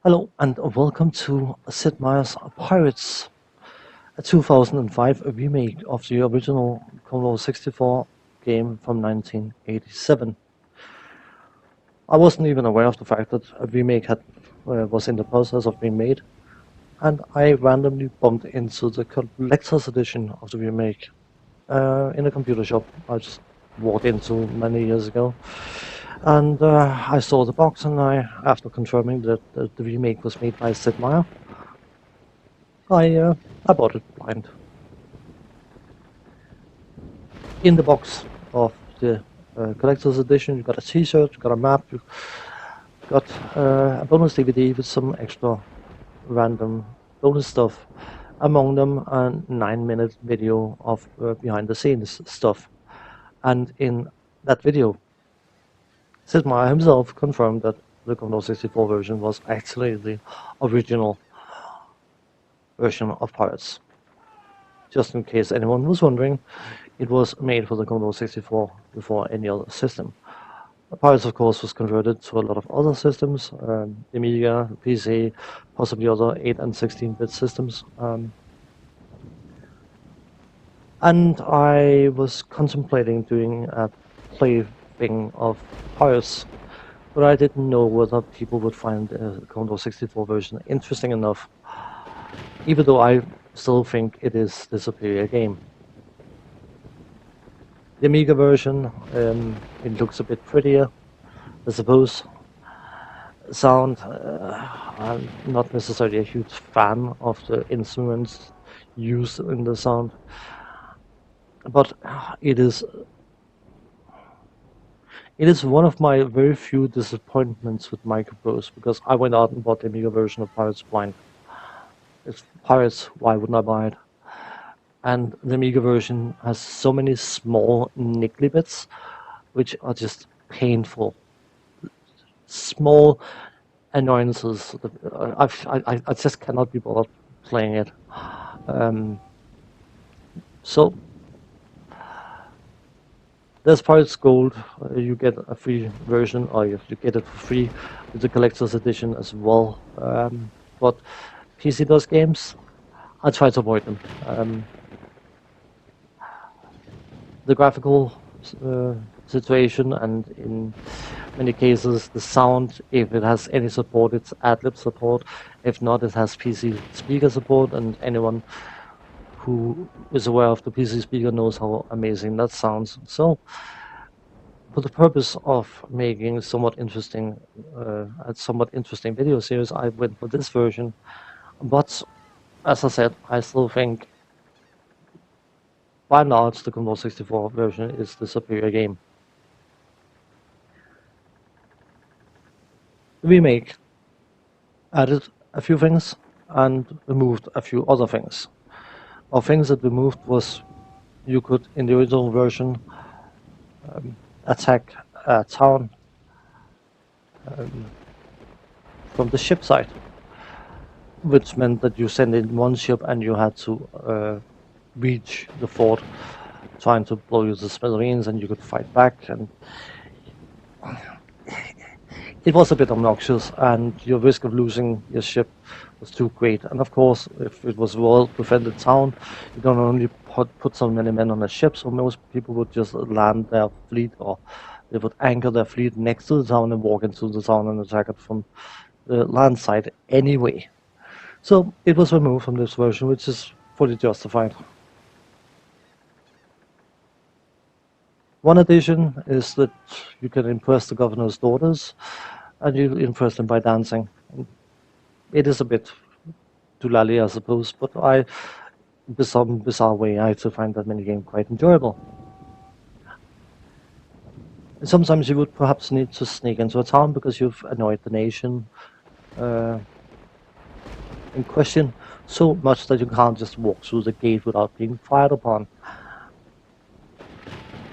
Hello and welcome to Sid Meier's Pirates, a 2005 remake of the original Commodore 64 game from 1987. I wasn't even aware of the fact that a remake was in the process of being made, and I randomly bumped into the collector's edition of the remake in a computer shop I just walked into many years ago. And I saw the box, and after confirming that the remake was made by Sid Meier, I bought it blind. In the box of the collector's edition, you got a T-shirt, you got a map, you got a bonus DVD with some extra random bonus stuff. Among them, a 9-minute video of behind-the-scenes stuff. And in that video, Sid Meier himself confirmed that the Commodore 64 version was actually the original version of Pirates. Just in case anyone was wondering, it was made for the Commodore 64 before any other system. Pirates, of course, was converted to a lot of other systems, the Amiga, the PC, possibly other 8 and 16-bit systems. And I was contemplating doing a plaything of Pirates, but I didn't know whether people would find the Commodore 64 version interesting enough, even though I still think it is the superior game. The Amiga version, it looks a bit prettier, I suppose. Sound, I'm not necessarily a huge fan of the instruments used in the sound, but it is one of my very few disappointments with Microprose, because I went out and bought the Amiga version of Pirates blind. It's Pirates, why wouldn't I buy it? And the Amiga version has so many small niggly bits, which are just painful. Small annoyances. I just cannot be bothered playing it. So there's Pirates Gold. You get a free version, or you get it for free with the collector's edition as well. But PC-DOS games, I try to avoid them. The graphical situation, and in many cases the sound, if it has any support, it's ad-lib support. If not, it has PC speaker support, and anyone who is aware of the PC speaker knows how amazing that sounds. So for the purpose of making a somewhat interesting video series, I went for this version. But as I said, I still think by and large the Commodore 64 version is the superior game. The remake added a few things and removed a few other things. Or things that removed was, you could, in the original version, attack a town from the ship side, which meant that you sent in one ship and you had to reach the fort, trying to blow you to smithereens, and you could fight back. And it was a bit obnoxious, and your risk of losing your ship was too great. And of course, if it was a well-defended town, you don't only put so many men on a ship, so most people would just land their fleet, or they would anchor their fleet next to the town and walk into the town and attack it from the land side anyway. So it was removed from this version, which is fully justified. One addition is that you can impress the governor's daughters, and you impress them by dancing. It is a bit doolally, I suppose, but in some bizarre way, I actually find that minigame quite enjoyable. And sometimes you would perhaps need to sneak into a town because you've annoyed the nation in question so much that you can't just walk through the gate without being fired upon.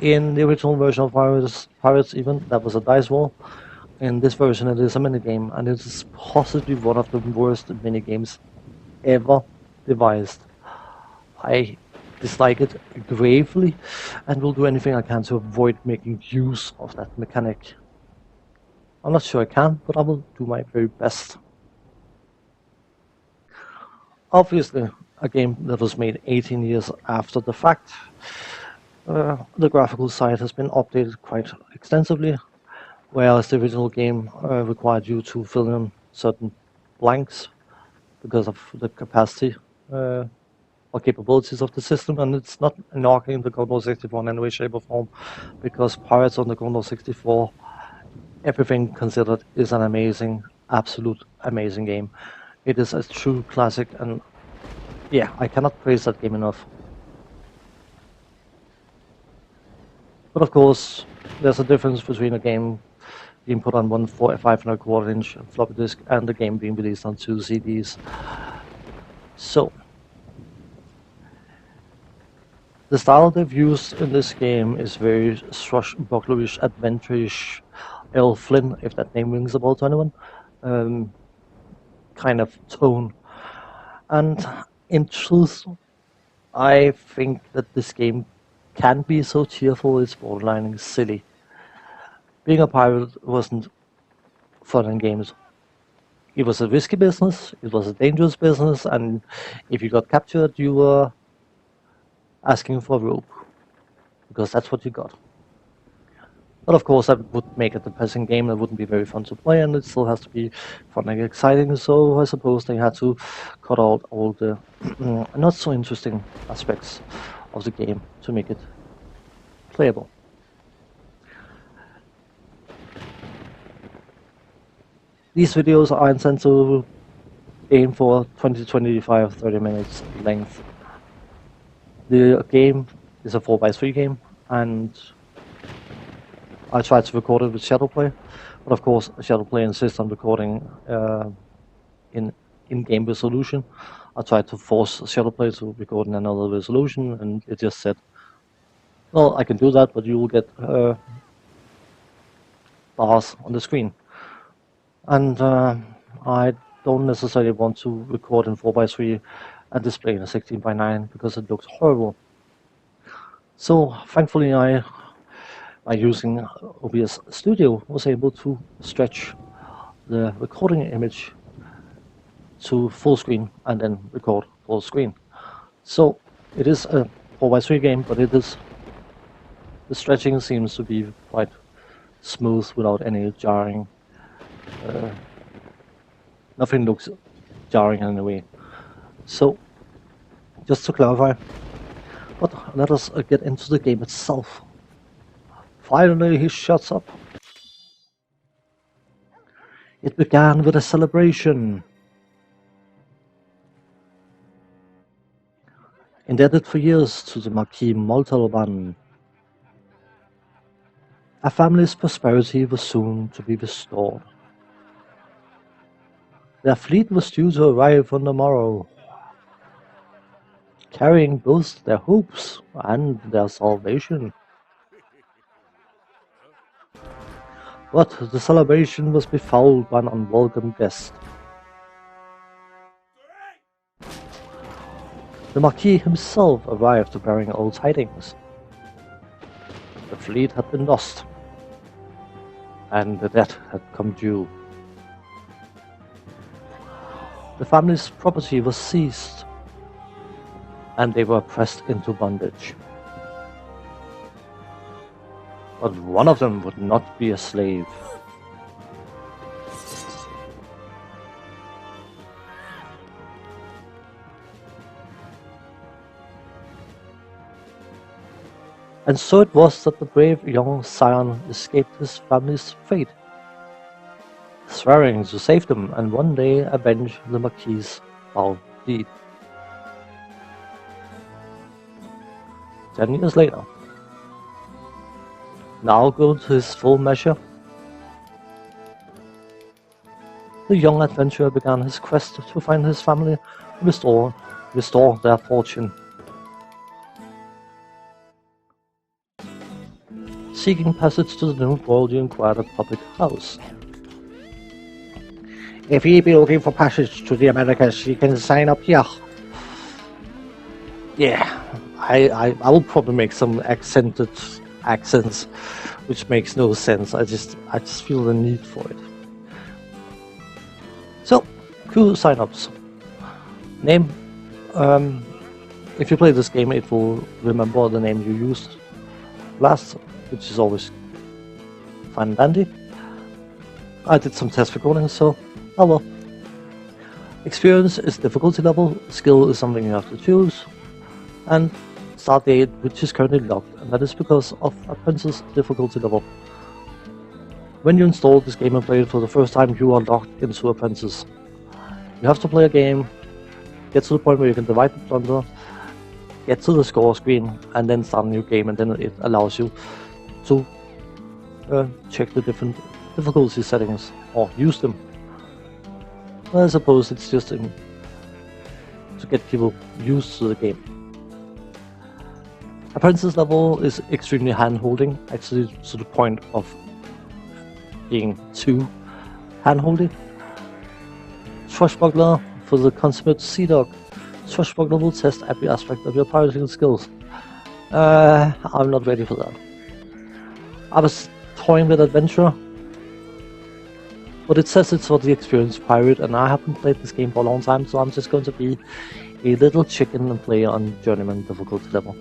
In the original version of Pirates even, that was a dice roll. In this version, it is a minigame, and it is possibly one of the worst minigames ever devised. I dislike it gravely, and will do anything I can to avoid making use of that mechanic. I'm not sure I can, but I will do my very best. Obviously, a game that was made 18 years after the fact. The graphical side has been updated quite extensively, whereas the original game required you to fill in certain blanks because of the capacity or capabilities of the system, and it's not knocking the Commodore 64 in any way, shape, or form, because Pirates on the Commodore 64, everything considered, is an amazing, absolute amazing game. It is a true classic, and yeah, I cannot praise that game enough. But of course, there's a difference between a game being put on one 5.25-inch floppy disk and the game being released on 2 CDs. So, the style they've used in this game is very swashbucklerish, adventure-ish, L. Flynn, if that name rings a bell to anyone, kind of tone. And in truth, I think that this game can be so cheerful it's borderline silly. Being a pirate wasn't fun in games. It was a risky business, it was a dangerous business, and if you got captured, you were asking for rope, because that's what you got. But of course, that would make a depressing game that wouldn't be very fun to play, and it still has to be fun and exciting, so I suppose they had to cut out all the not so interesting aspects of the game to make it playable. These videos are intended to aim for 20 to 25, 30 minutes length. The game is a 4x3 game, and I tried to record it with Shadowplay, but of course Shadowplay insists on recording in in-game resolution. I tried to force Shadowplay to record in another resolution, and it just said, well, I can do that, but you will get bars on the screen. And I don't necessarily want to record in 4x3 and display in a 16:9 because it looks horrible. So thankfully by using OBS Studio, was able to stretch the recording image to full screen and then record full screen. So it is a 4x3 game, but the stretching seems to be quite smooth without any jarring. Nothing looks jarring in any way. So, just to clarify, but let us get into the game itself. Finally, he shuts up. It began with a celebration. Indebted for years to the Marquis Montalban, a family's prosperity was soon to be restored. Their fleet was due to arrive on the morrow, carrying both their hopes and their salvation. But the celebration was befouled by an unwelcome guest. The Marquis himself arrived bearing ill tidings. The fleet had been lost, and the debt had come due. The family's property was seized, and they were pressed into bondage. But one of them would not be a slave. And so it was that the brave young scion escaped his family's fate, swearing to save them and one day avenge the Marquis' foul deed. 10 years later, now grown to his full measure, the young adventurer began his quest to find his family and restore their fortune. Seeking passage to the new world, you inquired at public house. If ye be looking for passage to the Americas, you can sign up here. Yeah, I will probably make some accented accents, which makes no sense. I just feel the need for it. So, cool sign-ups. Name. If you play this game, it will remember the name you used last, which is always fine and dandy. I did some test recordings, so oh well. Experience is difficulty level, skill is something you have to choose, and start date, which is currently locked, and that is because of Apprentice difficulty level. When you install this game and play it for the first time, you are locked into Apprentice. You have to play a game, get to the point where you can divide the plunder, get to the score screen, and then start a new game, and then it allows you to check the different difficulty settings, or use them. I suppose it's just to get people used to the game. Apprentice level is extremely hand-holding, actually to the point of being too hand-holding. Swashbuckler for the consummate sea dog. Swashbuckler will test every aspect of your pirating skills. I'm not ready for that. I was toying with Adventurer, but it says it's for the experienced pirate, and I haven't played this game for a long time, so I'm just going to be a little chicken and play on Journeyman difficulty level.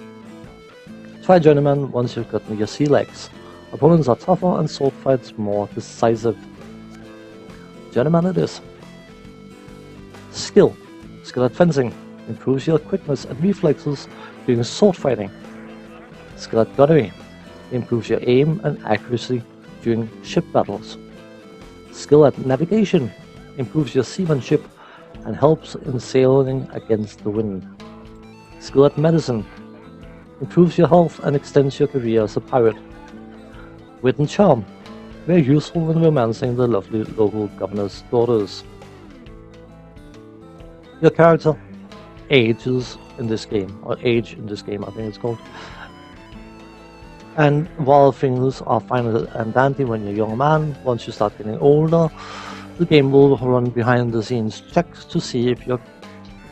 Try Journeyman once you've gotten your sea legs. Opponents are tougher and sword fights more decisive. Journeyman it is. Skill. Skill at fencing. Improves your quickness and reflexes during sword fighting. Skill at gunnery. Improves your aim and accuracy during ship battles. Skill at navigation. Improves your seamanship and helps in sailing against the wind. Skill at medicine. Improves your health and extends your career as a pirate. Wit and charm. Very useful when romancing the lovely local governor's daughters. Your character ages in this game, or age in this game I think it's called. And while things are fine and dandy when you're a young man, once you start getting older, the game will run behind the scenes checks to see if your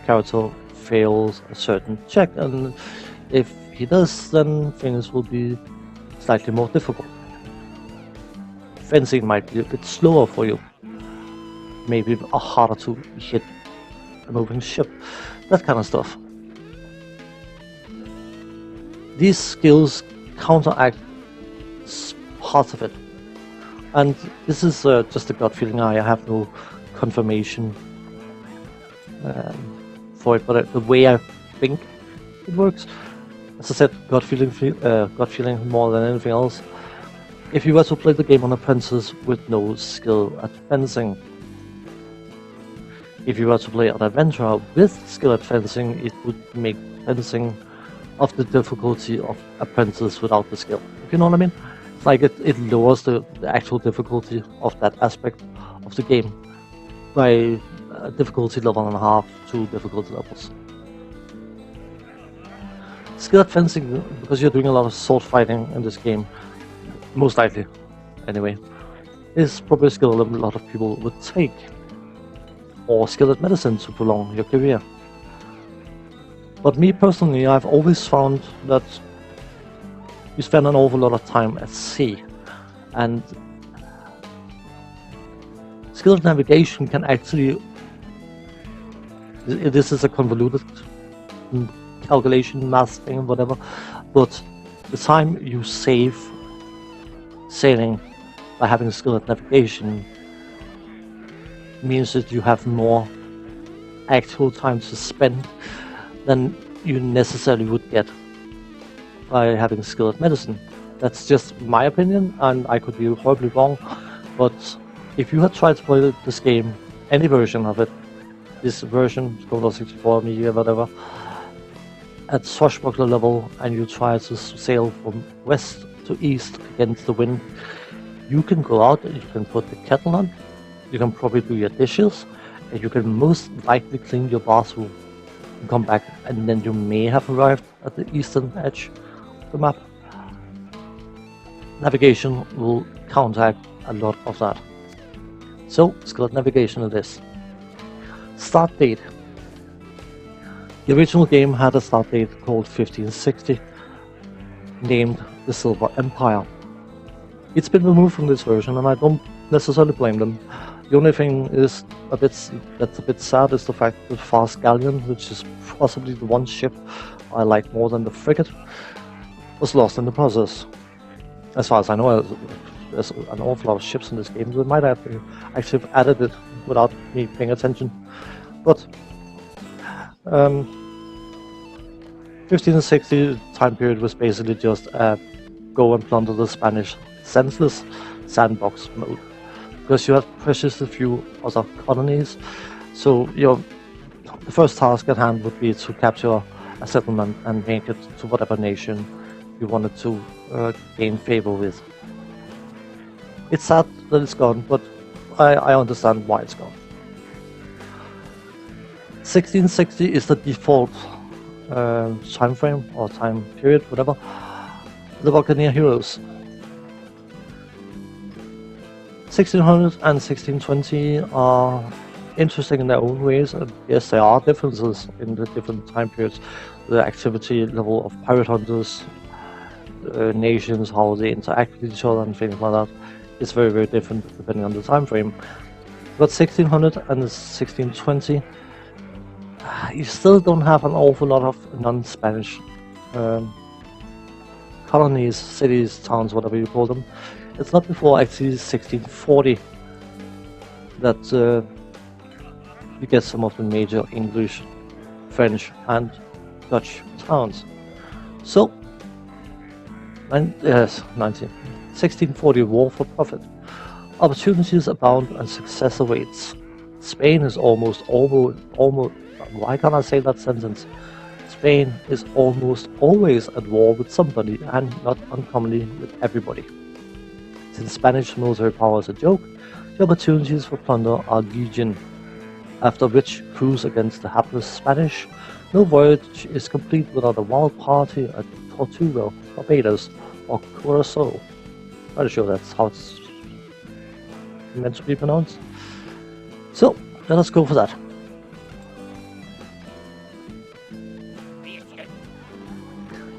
character fails a certain check, and if he does, then things will be slightly more difficult. Fencing might be a bit slower for you, maybe harder to hit a moving ship, that kind of stuff. These skills counteract parts of it, and this is just a gut feeling. I have no confirmation for it, but the way I think it works, as I said, gut feeling more than anything else. If you were to play the game on Apprentice with no skill at fencing, if you were to play on Adventurer with skill at fencing, it would make fencing of the difficulty of Apprentice without the skill. If you know what I mean? It's like it lowers the actual difficulty of that aspect of the game by difficulty level and a half, 2 difficulty levels. Skill at fencing, because you're doing a lot of sword fighting in this game, most likely, anyway, is probably a skill a lot of people would take. Or skill at medicine to prolong your career. But me personally, I've always found that you spend an awful lot of time at sea, and skill at navigation can actually, this is a convoluted calculation, math thing, whatever, but the time you save sailing by having skill at navigation means that you have more actual time to spend than you necessarily would get by having skill at medicine. That's just my opinion, and I could be horribly wrong, but if you had tried to play this game, any version of it, this version, Commodore 64, Meier, whatever, at swashbuckler level, and you try to sail from west to east against the wind, you can go out and you can put the kettle on, you can probably do your dishes, and you can most likely clean your bathroom and come back, and then you may have arrived at the eastern edge of the map. Navigation will counteract a lot of that. So, skill at navigation it is. Start date. The original game had a start date called 1560, named the Silver Empire. It's been removed from this version, and I don't necessarily blame them. The only thing is that's a bit sad is the fact that the fast galleon, which is possibly the one ship I like more than the frigate, was lost in the process. As far as I know, there's an awful lot of ships in this game. They might have actually have added it without me paying attention. But 1560 time period was basically just go and plunder the Spanish senseless sandbox mode, because you had precious a few other colonies. So the first task at hand would be to capture a settlement and make it to whatever nation you wanted to gain favor with. It's sad that it's gone, but I understand why it's gone. 1660 is the default time frame or time period, whatever. The Buccaneer heroes. 1600 and 1620 are interesting in their own ways, and yes, there are differences in the different time periods. The activity level of pirate hunters, nations, how they interact with each other, and things like that is very, very different depending on the time frame. But 1600 and 1620, you still don't have an awful lot of non-Spanish colonies, cities, towns, whatever you call them. It's not before actually 1640 that you get some of the major English, French, and Dutch towns. So, 1640 war for profit. Opportunities abound and success awaits. Spain is almost. Why can't I say that sentence? Spain is almost always at war with somebody, and not uncommonly with everybody. Since Spanish military power is a joke, the opportunities for plunder are legion. After which cruise against the hapless Spanish, no voyage is complete without a wild party at Tortuga, Barbados, or Curacao. I'm sure that's how it's meant to be pronounced. So, let us go for that.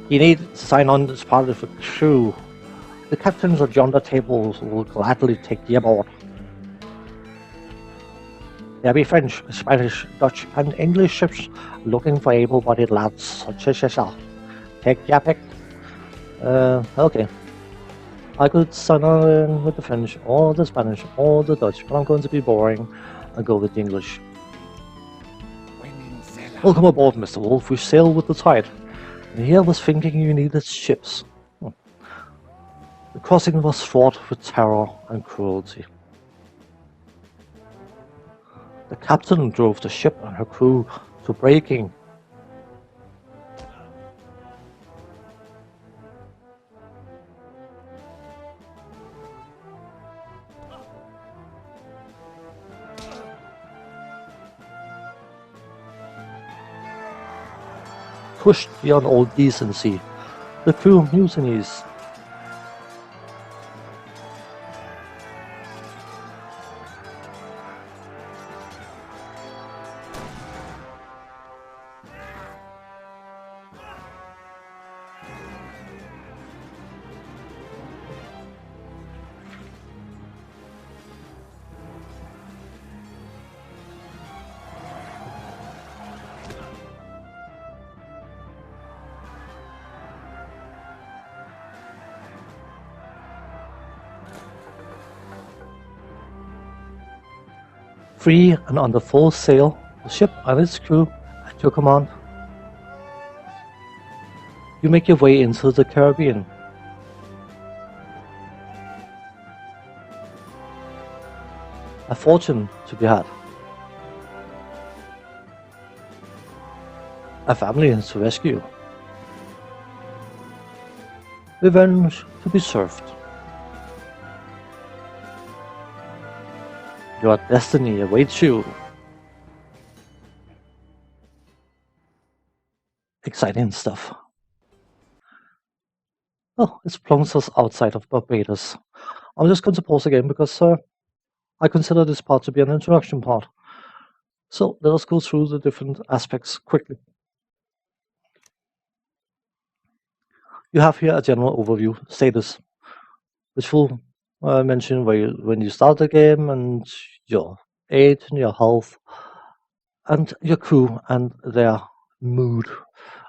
You need to sign on as part of the crew. The captains of yonder tables will gladly take you aboard. There be French, Spanish, Dutch, and English ships looking for able-bodied lads such as yourself. Take your pick. Okay. I could sign on with the French, or the Spanish, or the Dutch, but I'm going to be boring and go with the English. Welcome aboard, Mr. Wolf. We sail with the tide. And here was thinking you needed ships. The crossing was fraught with terror and cruelty. The captain drove the ship and her crew to breaking. Pushed beyond all decency, the crew mutinies. Free and under full sail, the ship and its crew at your command. You make your way into the Caribbean. A fortune to be had. A family to rescue. Revenge to be served. Your destiny awaits you. Exciting stuff. Oh, it's plunged us outside of Barbados. I'm just going to pause again because I consider this part to be an introduction part. So let us go through the different aspects quickly. You have here a general overview status, which will mention when you start the game and your age and your health and your crew and their mood,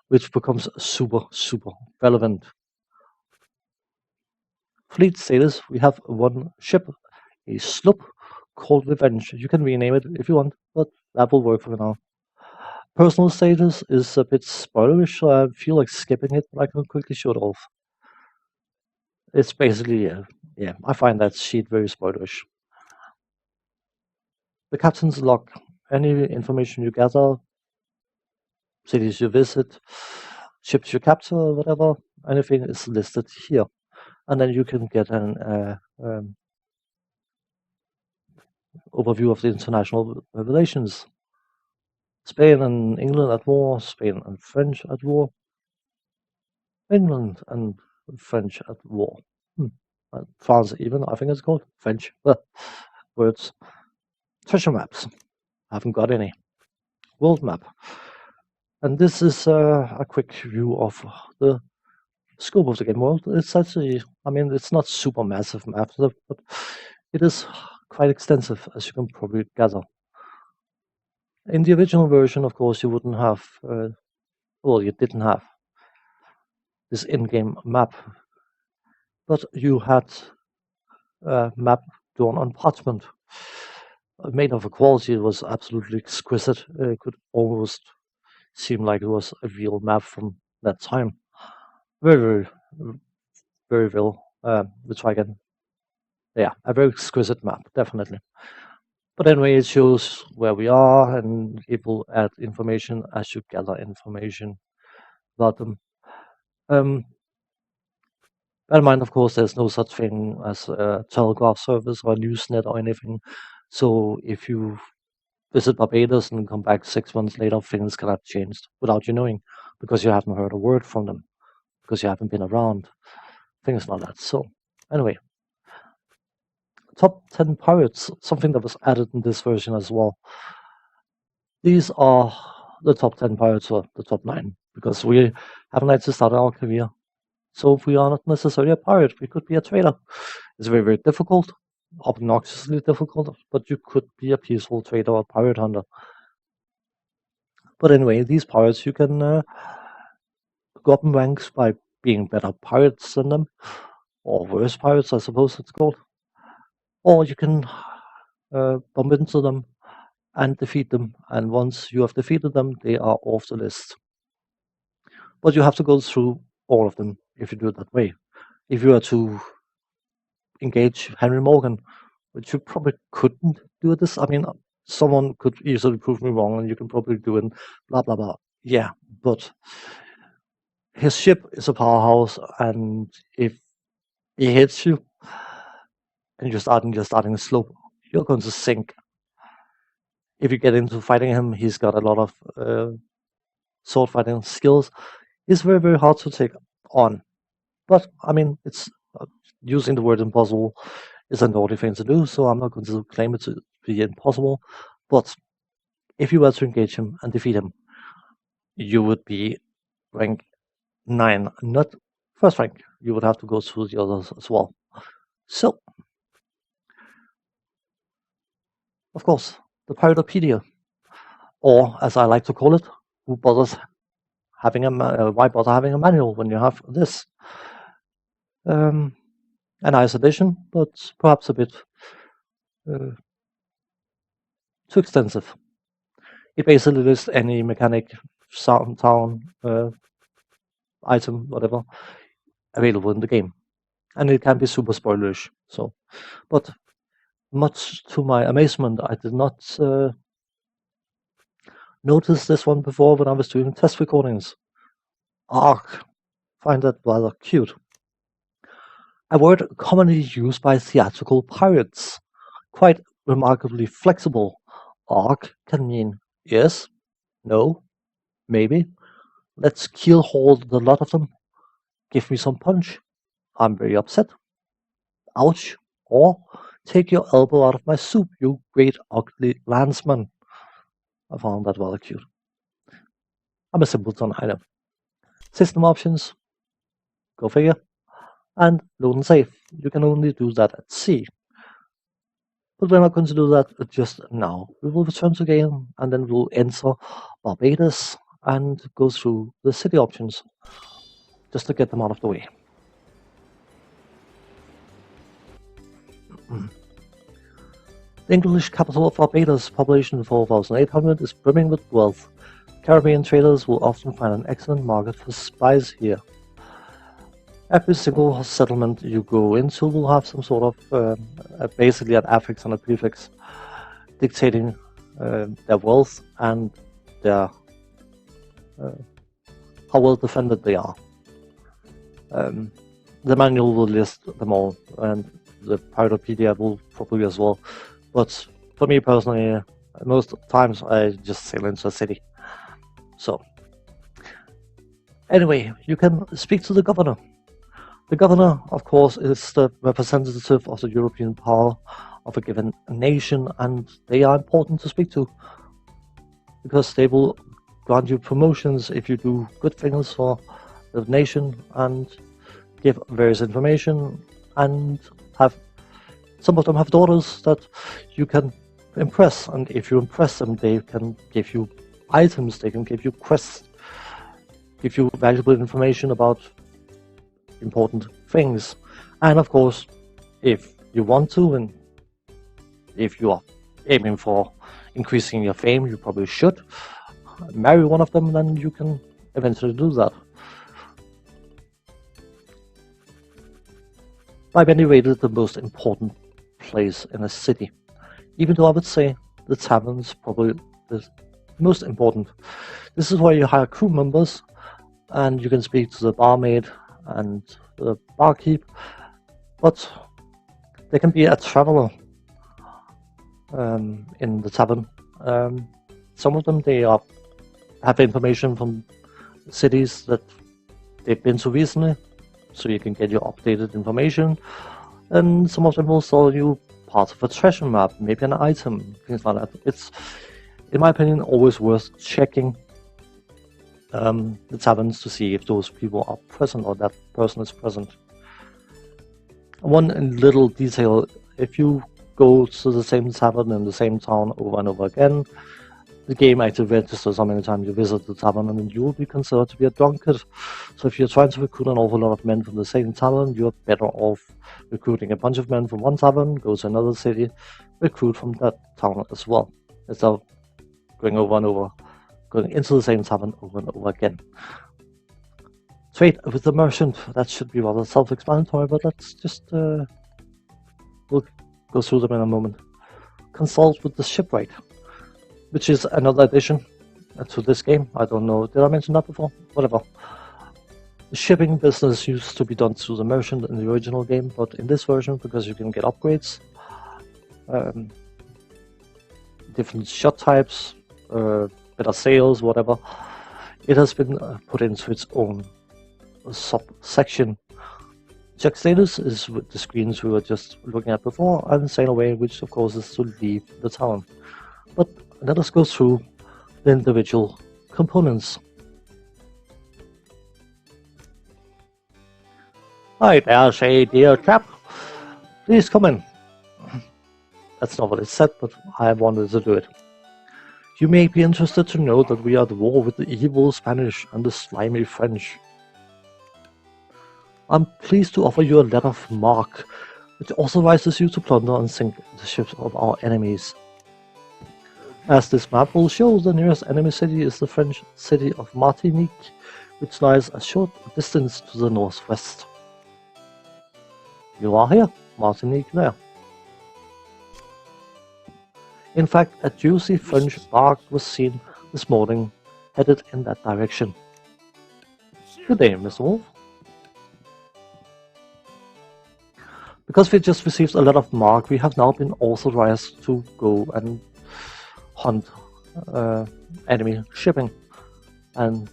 which becomes super relevant. Fleet status: we have one ship, a sloop called Revenge. You can rename it if you want, but that will work for now. Personal status is a bit spoilerish, so I feel like skipping it, but I can quickly show it off. It's basically, yeah, I find that sheet very spoilerish. The captain's log: any information you gather, cities you visit, ships you capture, whatever, anything is listed here. And then you can get an overview of the international relations. Spain and England at war, Spain and French at war, England and French at war. And France even, I think it's called French. Words. Treasure maps. I haven't got any. World map. And this is a quick view of the scope of the game world. It's actually, I mean, it's not super massive map, but it is quite extensive, as you can probably gather. In the original version, of course, you wouldn't have, well, you didn't have this in-game map, but you had a map drawn on parchment, made of a quality that was absolutely exquisite. It could almost seem like it was a real map from that time. Very real. Which I can, yeah, a very exquisite map, definitely. But anyway, it shows where we are, and it will add information as you gather information about them. Bear in mind, of course, there's no such thing as a telegraph service or a newsnet or anything. So if you visit Barbados and come back 6 months later, things can have changed without you knowing, because you haven't heard a word from them, because you haven't been around, things like that. So anyway, top 10 pirates, something that was added in this version as well. These are the top 10 pirates, or the top 9, because we haven't actually started our career. So if we are not necessarily a pirate, we could be a trader. It's very difficult, obnoxiously difficult, but you could be a peaceful trader or pirate hunter. But anyway, these pirates, you can go up in ranks by being better pirates than them, or worse pirates, I suppose it's called. Or you can bump into them and defeat them, and once you have defeated them, they are off the list. But you have to go through all of them if you do it that way. If you are to engage Henry Morgan, which you probably couldn't do this. I mean, someone could easily prove me wrong, and you can probably do it, blah, blah, blah. Yeah, but his ship is a powerhouse, and if he hits you, and you're starting a slope, you're going to sink. If you get into fighting him, he's got a lot of sword fighting skills. He's very hard to take on. But I mean, it's using the word impossible is a naughty thing to do, so I'm not going to claim it to be impossible. But if you were to engage him and defeat him, you would be rank 9, not first rank. You would have to go through the others as well. So, of course, the Piratepedia, or as I like to call it, who bothers having why bother having a manual when you have this? A nice addition, but perhaps a bit too extensive. It basically lists any mechanic, town, item, whatever, available in the game, and it can be super spoilerish. So, but much to my amazement, I did not notice this one before when I was doing test recordings. Arc, find that rather cute. A word commonly used by theatrical pirates, quite remarkably flexible. Arc can mean yes, no, maybe. Let's keel haul the lot of them. Give me some punch. I'm very upset. Ouch. Or take your elbow out of my soup, you great ugly landsman. I found that rather cute. I'm a simpleton, I know. System options, go figure, and load and save. you can only do that at sea. But we're not going to do that just now. We will return to the game and then we'll enter Barbados and go through the city options just to get them out of the way. The English capital of Barbados, population 4,800, is brimming with wealth. Caribbean traders will often find an excellent market for spice here. Every single settlement you go into will have some sort of, basically an affix and a prefix, dictating their wealth and their how well defended they are. The manual will list them all, and the Piratepedia will probably as well. But for me personally, most times I just sail into a city. So, anyway, you can speak to the governor. The governor, of course, is the representative of the European power of a given nation, and they are important to speak to because they will grant you promotions if you do good things for the nation and give various information, and have some of them have daughters that you can impress, and if you impress them, they can give you items, they can give you quests, give you valuable information about important things. And of course, if you want to, and if you are aiming for increasing your fame, you probably should marry one of them, then you can eventually do that. By many rated the most important place in a city, even though I would say the tavern is probably the most important. This is where you hire crew members, and you can speak to the barmaid and the barkeep, but there can be a traveler in the tavern. Some of them, they have information from cities that they've been to recently, so you can get your updated information, and some of them will sell you part of a treasure map, maybe an item, things like that. It's, in my opinion, always worth checking the taverns to see if those people are present or that person is present. One little detail: if you go to the same tavern in the same town over and over again, the game actually registers how many times you visit the tavern, and you will be considered to be a drunkard. So if you're trying to recruit an awful lot of men from the same tavern, you're better off recruiting a bunch of men from one tavern, go to another city, recruit from that town as well, instead of going over and over, going into the same tavern over and over again. Trade with the merchant, that should be rather self-explanatory, but let's just we'll go through them in a moment. Consult with the shipwright, which is another addition to this game. I don't know, did I mention that before? Whatever. The shipping business used to be done through the merchant in the original game, but in this version, because you can get upgrades, different shot types, better sails, whatever, it has been put into its own subsection. Check status is with the screens we were just looking at before, and sail away, which of course is to leave the town. But let us go through the individual components. Hi there, say dear chap. Please come in. That's not what it said, but I wanted to do it. You may be interested to know that we are at war with the evil Spanish and the slimy French. I'm pleased to offer you a letter of marque, which authorizes you to plunder and sink the ships of our enemies. As this map will show, the nearest enemy city is the French city of Martinique, which lies a short distance to the northwest. You are here, Martinique there. In fact, a juicy French bark was seen this morning, headed in that direction. Good day, Mr. Wolf. Because we just received a lot of marque, we have now been authorized to go and hunt enemy shipping and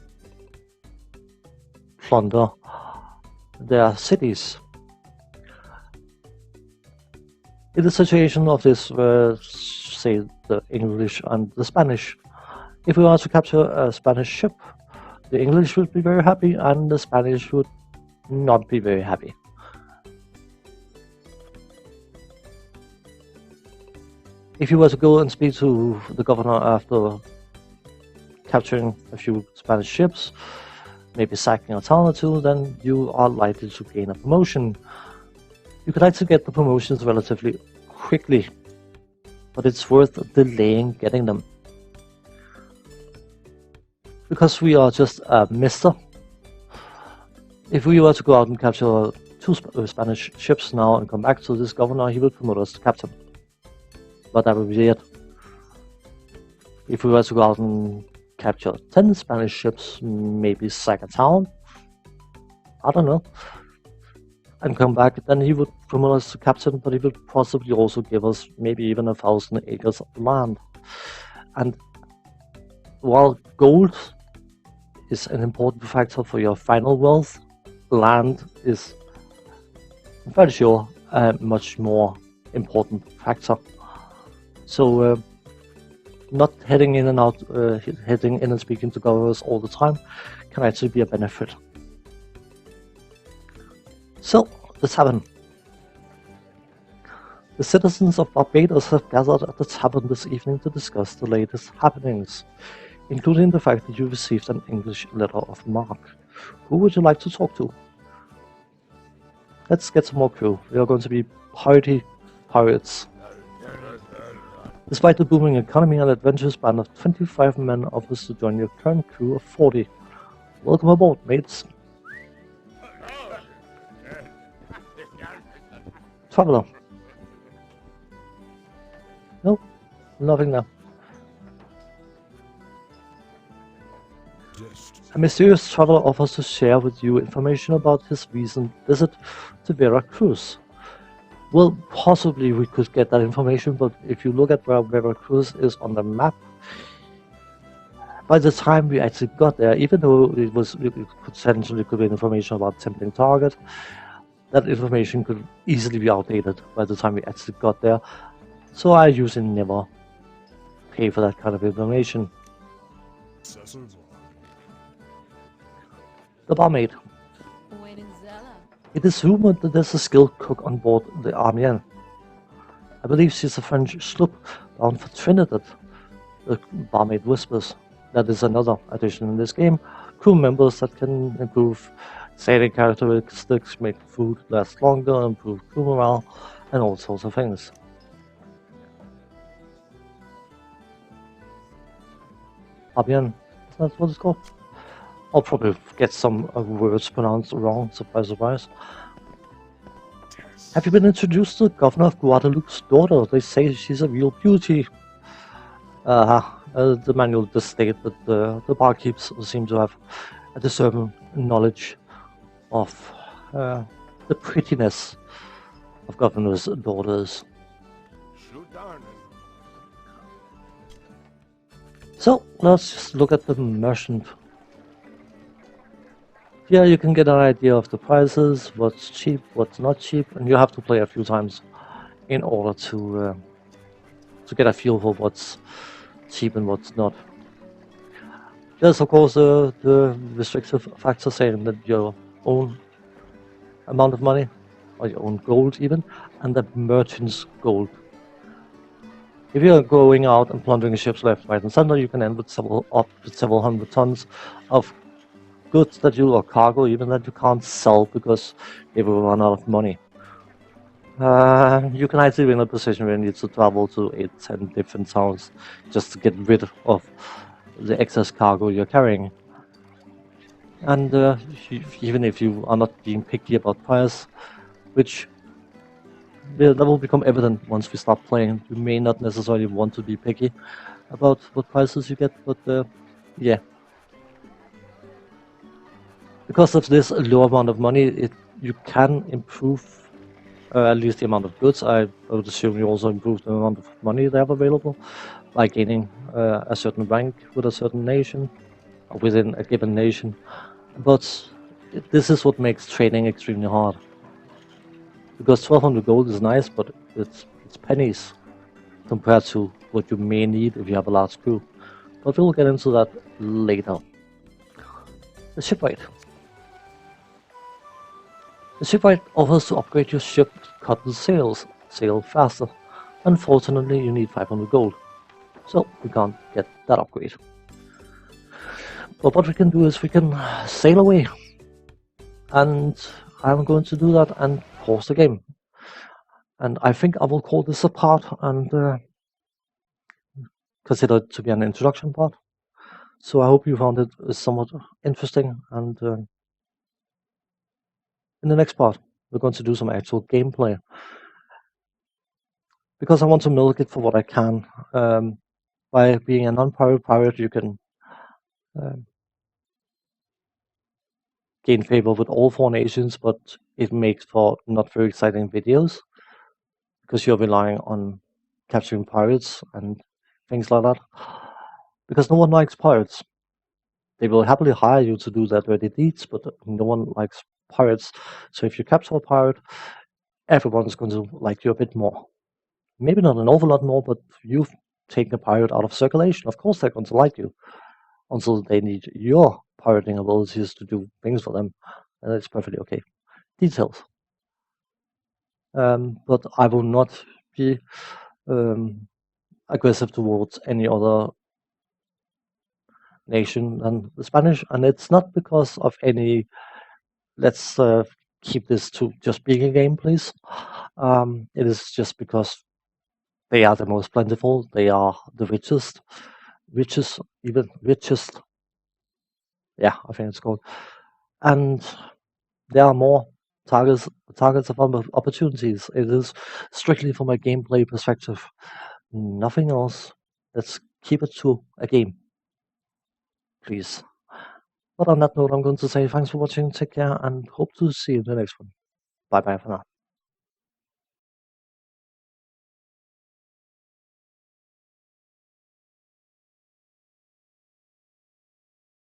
plunder their cities. In the situation of this, say the English and the Spanish, if we want to capture a Spanish ship, the English would be very happy and the Spanish would not be very happy. If you were to go and speak to the governor after capturing a few Spanish ships, maybe sacking a town or two, then you are likely to gain a promotion. You could actually get the promotions relatively quickly, but it's worth delaying getting them. Because we are just a mister, if we were to go out and capture two Spanish ships now and come back to this governor, he would promote us to captain. But that would be it. If we were to go out and capture 10 Spanish ships, maybe sack a town, I don't know, and come back, then he would promote us to captain, but he would possibly also give us maybe even 1,000 acres of land. And while gold is an important factor for your final wealth, land is, I'm fairly sure, a much more important factor. So not heading in and out, heading in and speaking to governors all the time can actually be a benefit. So, the tavern. The citizens of Barbados have gathered at the tavern this evening to discuss the latest happenings, including the fact that you received an English letter of marque. Who would you like to talk to? Let's get some more crew. We are going to be party pirates. Despite the booming economy, an adventurous band of 25 men offers to join your current crew of 40. Welcome aboard, mates. Traveler. No, nothing now. A mysterious traveler offers to share with you information about his recent visit to Veracruz. Well, possibly we could get that information, but if you look at where Veracruz is on the map, by the time we actually got there, even though it potentially could be information about tempting target, that information could easily be outdated by the time we actually got there. So I usually never pay for that kind of information. The barmaid. It is rumored that there's a skilled cook on board the Amiens. I believe she's a French sloop bound for Trinidad. The barmaid whispers. That is another addition in this game. Crew members that can improve sailing characteristics, make food last longer, improve crew morale, and all sorts of things. Amiens, is that what it's called? I'll probably get some words pronounced wrong, surprise, surprise. Have you been introduced to the governor of Guadeloupe's daughter? They say she's a real beauty. The manual does state that the barkeeps seem to have a discerning knowledge of the prettiness of governors' daughters. So, let's just look at the merchant. Here you can get an idea of the prices, what's cheap, what's not cheap, and you have to play a few times in order to get a feel for what's cheap and what's not. There's of course the restrictive factor saying that your own amount of money, or your own gold even, and the merchant's gold. If you're going out and plundering ships left, right, and center, you can end with several hundred tons of goods that you, or cargo even, that you can't sell because they will run out of money. You can actually be in a position where you need to travel to 8-10 different towns just to get rid of the excess cargo you're carrying. And even if you are not being picky about price, which that will become evident once we start playing, you may not necessarily want to be picky about what prices you get, but yeah. Because of this low amount of money, you can improve at least the amount of goods. I would assume you also improve the amount of money they have available by gaining a certain rank with a certain nation, or within a given nation. But this is what makes trading extremely hard. Because 1200 gold is nice, but it's pennies compared to what you may need if you have a large crew. But we'll get into that later. The shipwright. The shipwright offers to upgrade your ship to cotton sails, sail faster. Unfortunately, you need 500 gold, so we can't get that upgrade. But what we can do is we can sail away, and I'm going to do that and pause the game. And I think I will call this a part and consider it to be an introduction part. So I hope you found it somewhat interesting, and in the next part, we're going to do some actual gameplay. Because I want to milk it for what I can. By being a non-pirate pirate, you can gain favor with all 4 nations, but it makes for not very exciting videos because you're relying on capturing pirates and things like that. Because no one likes pirates. They will happily hire you to do their dirty deeds, but no one likes pirates. So if you capture a pirate, everyone's going to like you a bit more. Maybe not an awful lot more, but you've taken a pirate out of circulation. Of course they're going to like you until they need your pirating abilities to do things for them, and it's perfectly okay. Details. But I will not be aggressive towards any other nation than the Spanish, and it's not because of any. Let's keep this to just being a game, please. It is just because they are the most plentiful. They are the richest, even richest. Yeah, I think it's called, and there are more targets of opportunities. It is strictly from a gameplay perspective, nothing else. Let's keep it to a game, please. But on that note, I'm going to say thanks for watching, take care, and hope to see you in the next one. Bye bye for now.